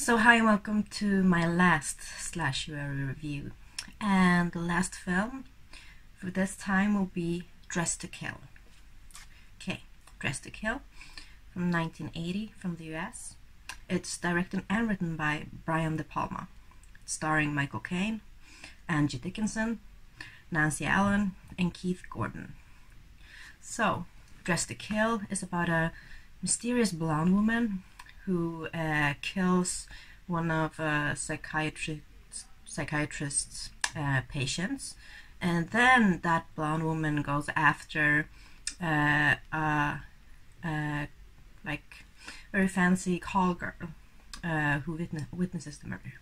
So hi and welcome to my last Slashuary review, and the last film for this time will be Dressed to Kill. Okay, Dressed to Kill from 1980 from the US. It's directed and written by Brian De Palma, starring Michael Caine, Angie Dickinson, Nancy Allen, and Keith Gordon. So, Dressed to Kill is about a mysterious blonde woman who kills one of a psychiatrist's patients, and then that blonde woman goes after like very fancy call girl who witnesses the murder.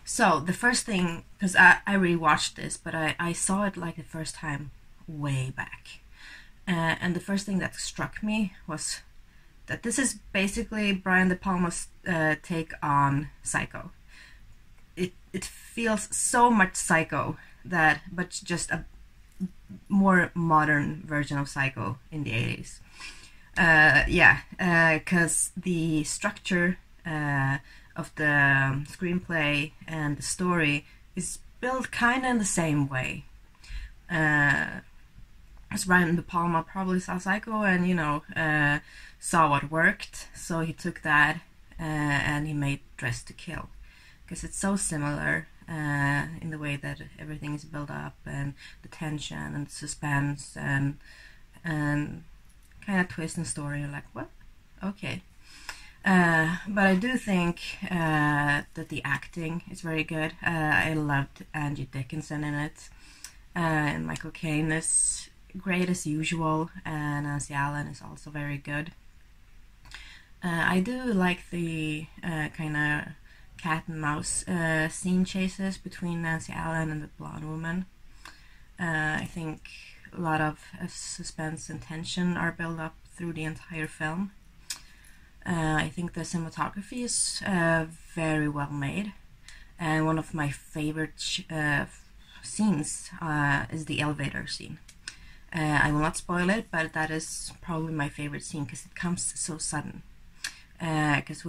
So the first thing, because I rewatched this, but I saw it like the first time way back, and the first thing that struck me was that this is basically Brian De Palma's take on Psycho. It feels so much Psycho, but just a more modern version of Psycho in the 80s. Because the structure of the screenplay and the story is built kind of in the same way. As Brian De Palma probably saw Psycho and saw what worked, so he took that and he made Dressed to Kill, because it's so similar in the way that everything is built up, and the tension and the suspense and kind of twist in story. You're like, what? Okay. But I do think that the acting is very good. I loved Angie Dickinson in it, and Michael Caine is great as usual, and Nancy Allen is also very good. I do like the kind of cat and mouse scene chases between Nancy Allen and the blonde woman. I think a lot of suspense and tension are built up through the entire film. I think the cinematography is very well made, and one of my favorite scenes is the elevator scene. I will not spoil it, but that is probably my favorite scene because it comes so sudden. Because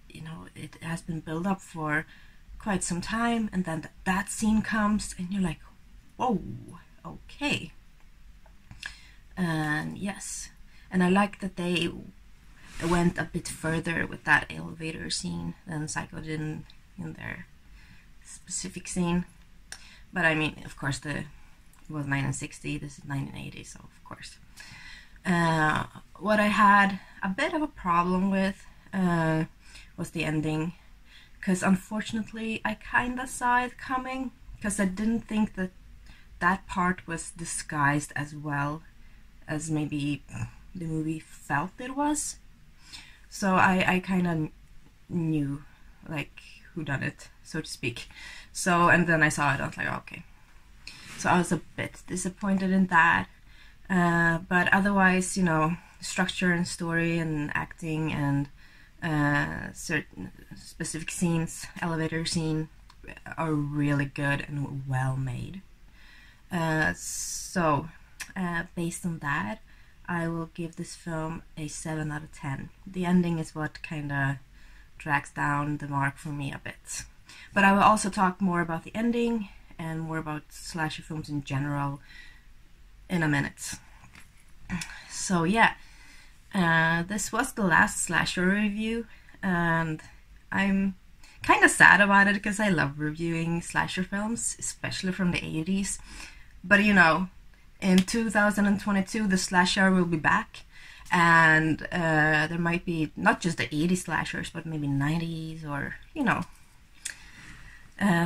it has been built up for quite some time, and then that scene comes, and you're like, whoa, okay. And yes, and I like that they went a bit further with that elevator scene than Psycho did in their specific scene. But I mean, of course, it was 1960, this is 1980, so of course. What I had a bit of a problem with was the ending, because unfortunately I kinda saw it coming, because I didn't think that part was disguised as well as maybe the movie felt it was. So I kinda knew, like, who done it, so to speak. So, and then I saw it, I was like, okay. So I was a bit disappointed in that. But otherwise, structure and story and acting and certain specific scenes, elevator scene, are really good and well made. So based on that, I will give this film a 7 out of 10. The ending is what kind of drags down the mark for me a bit. But I will also talk more about the ending and more about slasher films in general in a minute. So yeah, this was the last slasher review, and I'm kind of sad about it because I love reviewing slasher films, especially from the 80s. But in 2022 the slasher will be back, and there might be not just the 80s slashers, but maybe 90s or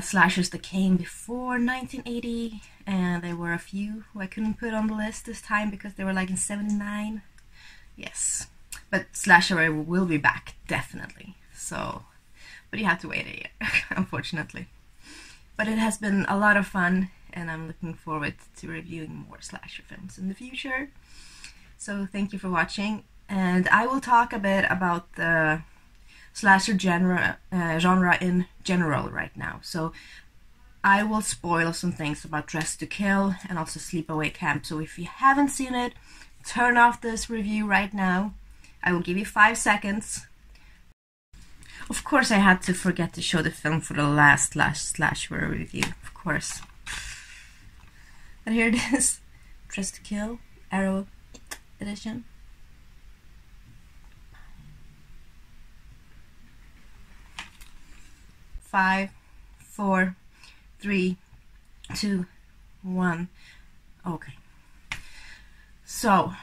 slashers that came before 1980, and there were a few who I couldn't put on the list this time because they were like in 79. Yes, but Slashuary will be back, definitely. So, but you have to wait a year, unfortunately. But it has been a lot of fun, and I'm looking forward to reviewing more slasher films in the future. So thank you for watching, and I will talk a bit about the slasher genre in general right now. So I will spoil some things about Dressed to Kill and also Sleepaway Camp. So if you haven't seen it, turn off this review right now. I will give you 5 seconds Of course, I had to forget to show the film for the last Slashuary review, of course. But here it is, Dressed to Kill, Arrow edition. Five, 4, 3, 2, 1. Okay. So,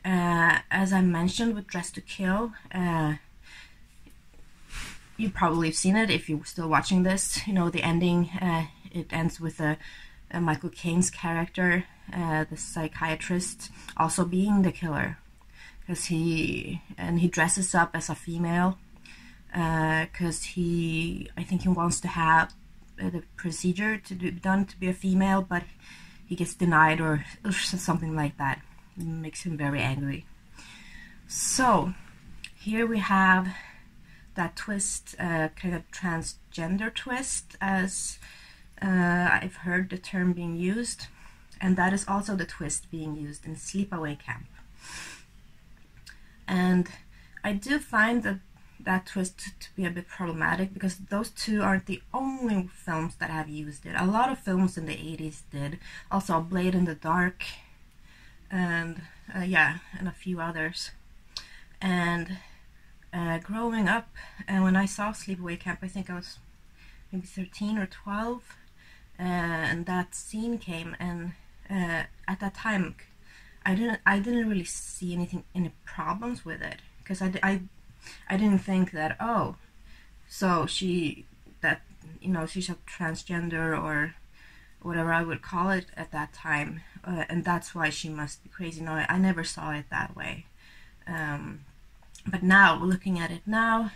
as I mentioned with Dressed to Kill, you probably have seen it if you're still watching this. You know, the ending, it ends with Michael Caine's character, the psychiatrist, also being the killer. Because he dresses up as a female, because I think he wants to have the procedure to be done to be a female, but he gets denied or something like that. It makes him very angry. So here we have that twist, kind of transgender twist, as I've heard the term being used, and that is also the twist being used in Sleepaway Camp. And I do find that twist to be a bit problematic, because those two aren't the only films that have used it. A lot of films in the 80s did, also Blade in the Dark, and yeah, and a few others. And growing up, and when I saw Sleepaway Camp, I think I was maybe 13 or 12, and that scene came, and at that time I didn't really see any problems with it, because I didn't think that, oh, so she's a transgender or whatever I would call it at that time, and that's why she must be crazy. No, I never saw it that way. But now, looking at it now,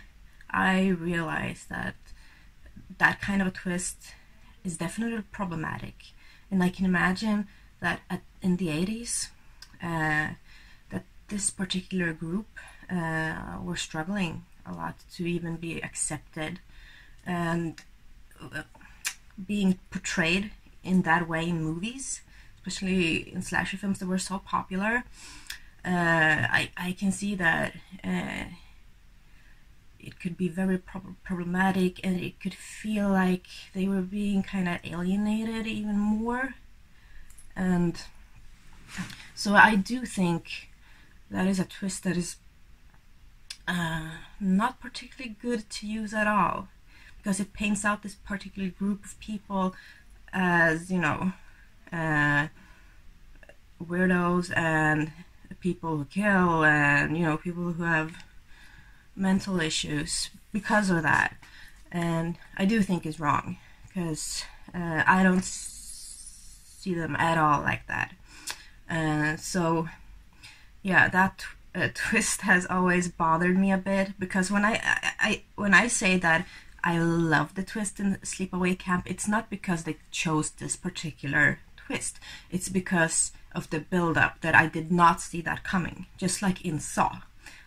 I realize that that kind of a twist is definitely problematic. And I can imagine that in the 80s, that this particular group were struggling a lot to even be accepted, and being portrayed in that way in movies, especially in slasher films that were so popular. I can see that it could be very problematic, and it could feel like they were being kind of alienated even more. And so I do think that is a twist that is not particularly good to use at all, because it paints out this particular group of people as, you know, weirdos and people who kill, and, you know, people who have mental issues because of that. And I do think it's wrong, because I don't see them at all like that. So yeah, that twist has always bothered me a bit, because when I say that I love the twist in Sleepaway Camp, it's not because they chose this particular twist. It's because of the build-up, that I did not see that coming. Just like in Saw,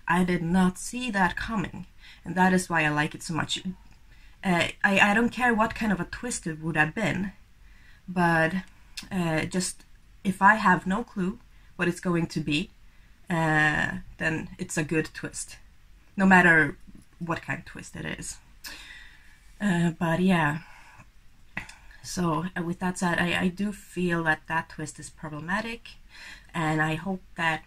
I did not see that coming, and that is why I like it so much. I don't care what kind of a twist it would have been, but just if I have no clue what it's going to be, then it's a good twist, no matter what kind of twist it is. But yeah, so with that said, I do feel that that twist is problematic, and I hope that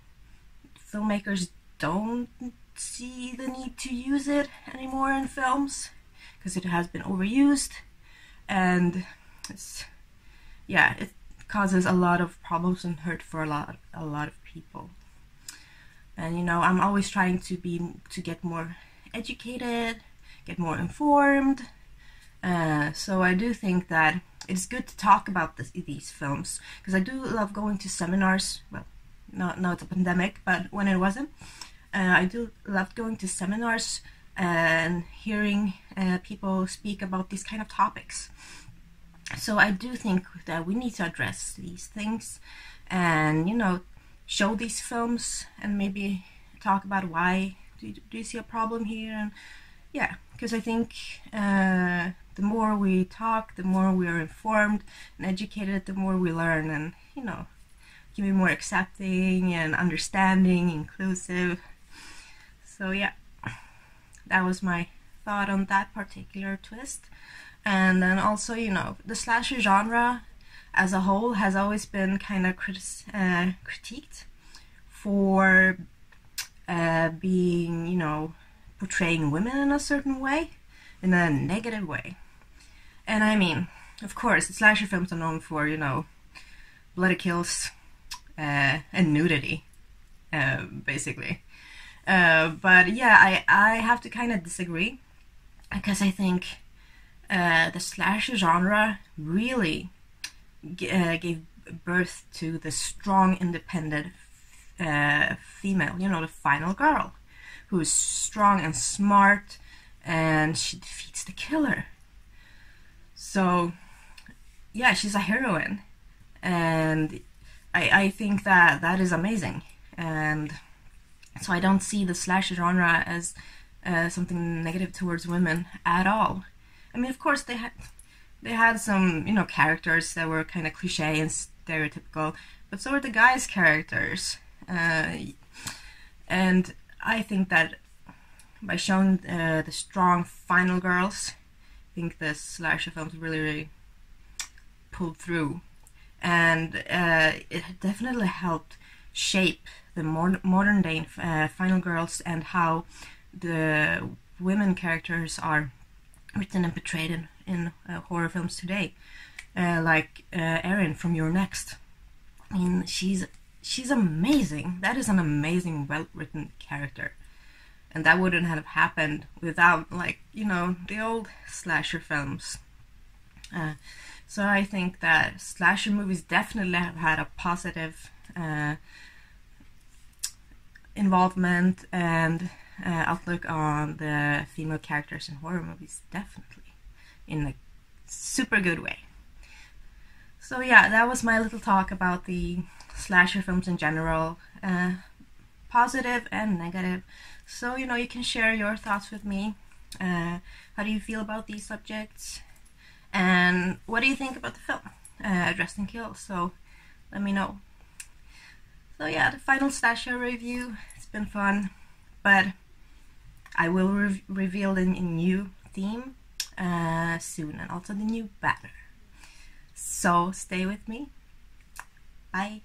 filmmakers don't see the need to use it anymore in films, because it has been overused, and it causes a lot of problems and hurt for a lot of people. And, you know, I'm always trying to get more educated, get more informed. So I do think that it's good to talk about these films, because I do love going to seminars. Well, now it's a pandemic, but when it wasn't, I do love going to seminars and hearing people speak about these kind of topics. So I do think that we need to address these things, and, you know, show these films, and maybe talk about why do you see a problem here. And yeah, because I think the more we talk, the more we are informed and educated, the more we learn, and, you know, can be more accepting and understanding, inclusive. So yeah, that was my thought on that particular twist. And then also, you know, the slasher genre as a whole has always been kind of critiqued for being, you know, portraying women in a certain way, in a negative way. And I mean, of course, slasher films are known for, you know, bloody kills and nudity, basically. But yeah, I have to kind of disagree, because I think the slasher genre really gave birth to the strong, independent female, you know, the final girl, who is strong and smart, and she defeats the killer. So yeah, she's a heroine, and I think that is amazing. And so I don't see the slasher genre as something negative towards women at all. I mean, of course, they had some, you know, characters that were kind of cliche and stereotypical, but so were the guys' characters. And I think that by showing the strong final girls, I think the slasher films really pulled through. And it definitely helped shape the modern day final girls, and how the women characters are written and portrayed in horror films today, like Erin from Your Next. I mean, she's amazing. That is an amazing, well-written character, and that wouldn't have happened without, like, you know, the old slasher films. So I think that slasher movies definitely have had a positive involvement and outlook on the female characters in horror movies, definitely, in a super good way. So yeah, that was my little talk about the slasher films in general, positive and negative. So, you know, you can share your thoughts with me. How do you feel about these subjects? And what do you think about the film, Dressed and Kill? So let me know. So yeah, the final Slashuary review, it's been fun, but I will reveal the new theme soon, and also the new banner. So stay with me. Bye.